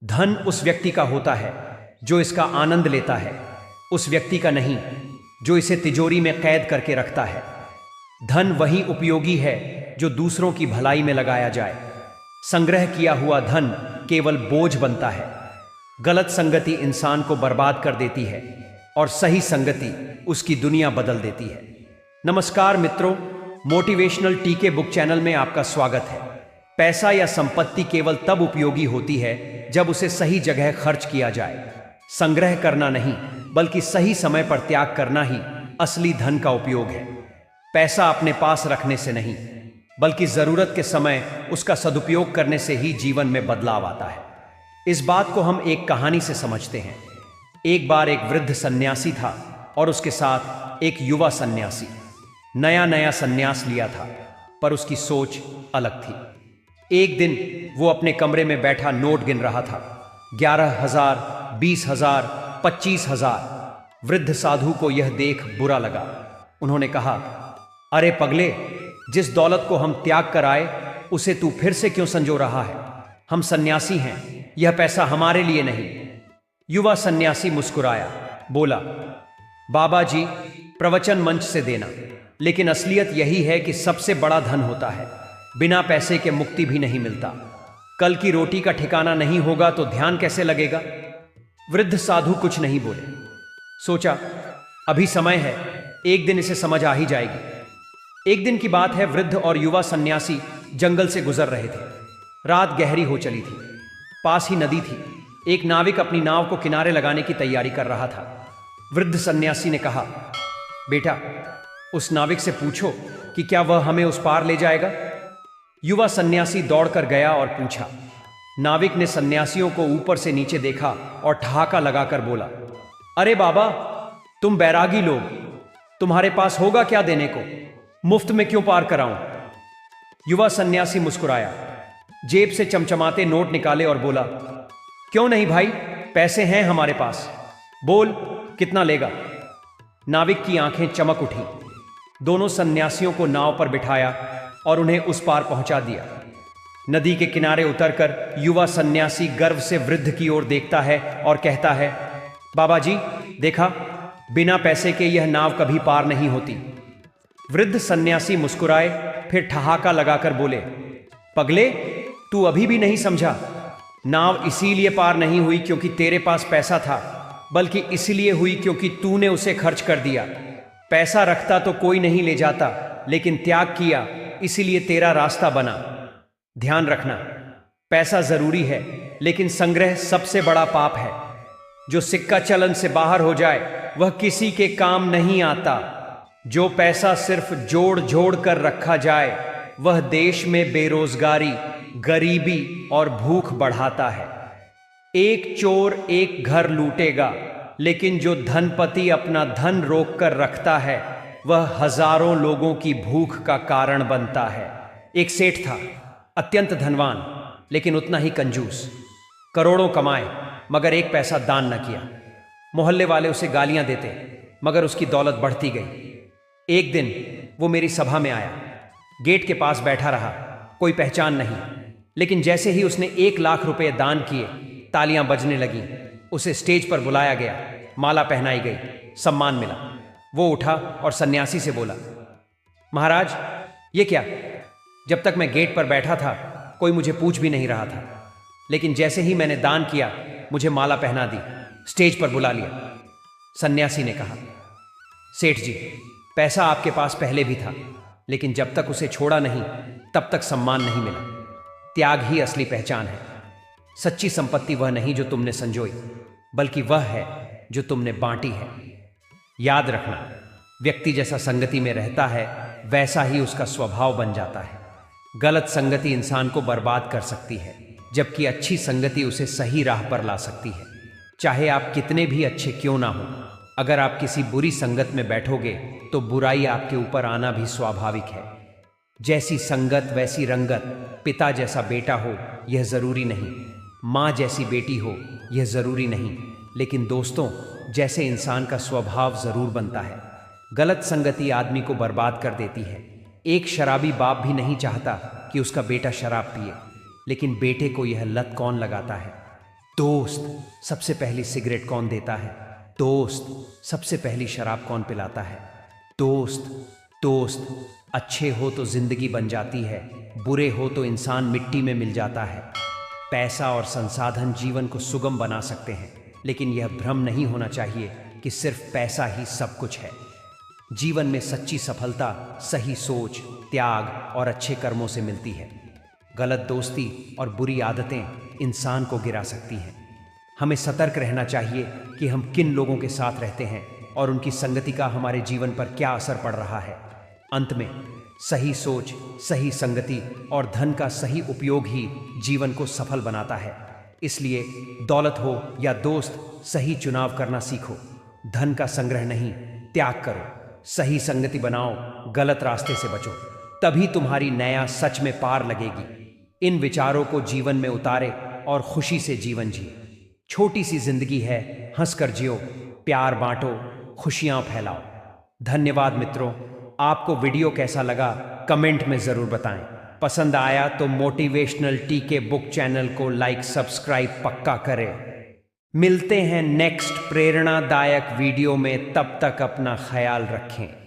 धन उस व्यक्ति का होता है जो इसका आनंद लेता है, उस व्यक्ति का नहीं जो इसे तिजोरी में कैद करके रखता है। धन वही उपयोगी है जो दूसरों की भलाई में लगाया जाए। संग्रह किया हुआ धन केवल बोझ बनता है। गलत संगति इंसान को बर्बाद कर देती है और सही संगति उसकी दुनिया बदल देती है। नमस्कार मित्रों, मोटिवेशनल टीके बुक चैनल में आपका स्वागत है। पैसा या संपत्ति केवल तब उपयोगी होती है जब उसे सही जगह खर्च किया जाए। संग्रह करना नहीं बल्कि सही समय पर त्याग करना ही असली धन का उपयोग है। पैसा अपने पास रखने से नहीं बल्कि जरूरत के समय उसका सदुपयोग करने से ही जीवन में बदलाव आता है। इस बात को हम एक कहानी से समझते हैं। एक बार एक वृद्ध सन्यासी था और उसके साथ एक युवा सन्यासी। नया नया सन्यास लिया था पर उसकी सोच अलग थी। एक दिन वो अपने कमरे में बैठा नोट गिन रहा था। 11,000, 20,000, 25,000। वृद्ध साधु को यह देख बुरा लगा। उन्होंने कहा, अरे पगले, जिस दौलत को हम त्याग कर आए उसे तू फिर से क्यों संजो रहा है? हम सन्यासी हैं, यह पैसा हमारे लिए नहीं। युवा सन्यासी मुस्कुराया, बोला, बाबा जी, प्रवचन मंच से देना, लेकिन असलियत यही है कि सबसे बड़ा धन होता है। बिना पैसे के मुक्ति भी नहीं मिलता। कल की रोटी का ठिकाना नहीं होगा तो ध्यान कैसे लगेगा? वृद्ध साधु कुछ नहीं बोले। सोचा, अभी समय है, एक दिन इसे समझ आ ही जाएगी। एक दिन की बात है, वृद्ध और युवा सन्यासी जंगल से गुजर रहे थे। रात गहरी हो चली थी। पास ही नदी थी। एक नाविक अपनी नाव को किनारे लगाने की तैयारी कर रहा था। वृद्ध सन्यासी ने कहा, बेटा, उस नाविक से पूछो कि क्या वह हमें उस पार ले जाएगा। युवा सन्यासी दौड़कर गया और पूछा। नाविक ने सन्यासियों को ऊपर से नीचे देखा और ठहाका लगाकर बोला, अरे बाबा, तुम बैरागी लोग, तुम्हारे पास होगा क्या देने को? मुफ्त में क्यों पार कराऊं? युवा सन्यासी मुस्कुराया, जेब से चमचमाते नोट निकाले और बोला, क्यों नहीं भाई, पैसे हैं हमारे पास, बोल कितना लेगा? नाविक की आंखें चमक उठी। दोनों सन्यासियों को नाव पर बिठाया और उन्हें उस पार पहुंचा दिया। नदी के किनारे उतरकर युवा सन्यासी गर्व से वृद्ध की ओर देखता है और कहता है, बाबा जी, देखा, बिना पैसे के यह नाव कभी पार नहीं होती। वृद्ध सन्यासी मुस्कुराए, फिर ठहाका लगाकर बोले, पगले, तू अभी भी नहीं समझा। नाव इसीलिए पार नहीं हुई क्योंकि तेरे पास पैसा था, बल्कि इसलिए हुई क्योंकि तूने उसे खर्च कर दिया। पैसा रखता तो कोई नहीं ले जाता, लेकिन त्याग किया इसीलिए तेरा रास्ता बना। ध्यान रखना, पैसा जरूरी है, लेकिन संग्रह सबसे बड़ा पाप है। जो सिक्का चलन से बाहर हो जाए वह किसी के काम नहीं आता। जो पैसा सिर्फ जोड़ जोड़ कर रखा जाए वह देश में बेरोजगारी, गरीबी और भूख बढ़ाता है। एक चोर एक घर लूटेगा, लेकिन जो धनपति अपना धन रोक कर रखता है वह हजारों लोगों की भूख का कारण बनता है। एक सेठ था, अत्यंत धनवान लेकिन उतना ही कंजूस। करोड़ों कमाए मगर एक पैसा दान न किया। मोहल्ले वाले उसे गालियां देते मगर उसकी दौलत बढ़ती गई। एक दिन वो मेरी सभा में आया। गेट के पास बैठा रहा, कोई पहचान नहीं, लेकिन जैसे ही उसने 1,00,000 रुपए दान किए, तालियां बजने लगीं। उसे स्टेज पर बुलाया गया, माला पहनाई गई, सम्मान मिला। वो उठा और सन्यासी से बोला, महाराज, ये क्या? जब तक मैं गेट पर बैठा था कोई मुझे पूछ भी नहीं रहा था, लेकिन जैसे ही मैंने दान किया मुझे माला पहना दी, स्टेज पर बुला लिया। सन्यासी ने कहा, सेठ जी, पैसा आपके पास पहले भी था, लेकिन जब तक उसे छोड़ा नहीं तब तक सम्मान नहीं मिला। त्याग ही असली पहचान है। सच्ची संपत्ति वह नहीं जो तुमने संजोई, बल्कि वह है जो तुमने बांटी है। याद रखना, व्यक्ति जैसा संगति में रहता है वैसा ही उसका स्वभाव बन जाता है। गलत संगति इंसान को बर्बाद कर सकती है, जबकि अच्छी संगति उसे सही राह पर ला सकती है। चाहे आप कितने भी अच्छे क्यों ना हो, अगर आप किसी बुरी संगत में बैठोगे तो बुराई आपके ऊपर आना भी स्वाभाविक है। जैसी संगत वैसी रंगत। पिता जैसा बेटा हो यह जरूरी नहीं, माँ जैसी बेटी हो यह जरूरी नहीं, लेकिन दोस्तों जैसे इंसान का स्वभाव जरूर बनता है। गलत संगति आदमी को बर्बाद कर देती है। एक शराबी बाप भी नहीं चाहता कि उसका बेटा शराब पिए, लेकिन बेटे को यह लत कौन लगाता है? दोस्त सबसे पहली सिगरेट कौन देता है? दोस्त सबसे पहली शराब कौन पिलाता है? दोस्त दोस्त अच्छे हो तो जिंदगी बन जाती है, बुरे हो तो इंसान मिट्टी में मिल जाता है। पैसा और संसाधन जीवन को सुगम बना सकते हैं, लेकिन यह भ्रम नहीं होना चाहिए कि सिर्फ पैसा ही सब कुछ है। जीवन में सच्ची सफलता सही सोच, त्याग और अच्छे कर्मों से मिलती है। गलत दोस्ती और बुरी आदतें इंसान को गिरा सकती हैं। हमें सतर्क रहना चाहिए कि हम किन लोगों के साथ रहते हैं और उनकी संगति का हमारे जीवन पर क्या असर पड़ रहा है। अंत में सही सोच, सही संगति और धन का सही उपयोग ही जीवन को सफल बनाता है। इसलिए दौलत हो या दोस्त, सही चुनाव करना सीखो। धन का संग्रह नहीं, त्याग करो। सही संगति बनाओ, गलत रास्ते से बचो, तभी तुम्हारी नया सच में पार लगेगी। इन विचारों को जीवन में उतारे और खुशी से जीवन जिए। छोटी सी जिंदगी है, हंसकर जियो, प्यार बांटो, खुशियां फैलाओ। धन्यवाद मित्रों। आपको वीडियो कैसा लगा कमेंट में जरूर बताएं। पसंद आया तो मोटिवेशनल टीके बुक चैनल को लाइक सब्सक्राइब पक्का करें। मिलते हैं नेक्स्ट प्रेरणादायक वीडियो में, तब तक अपना ख्याल रखें।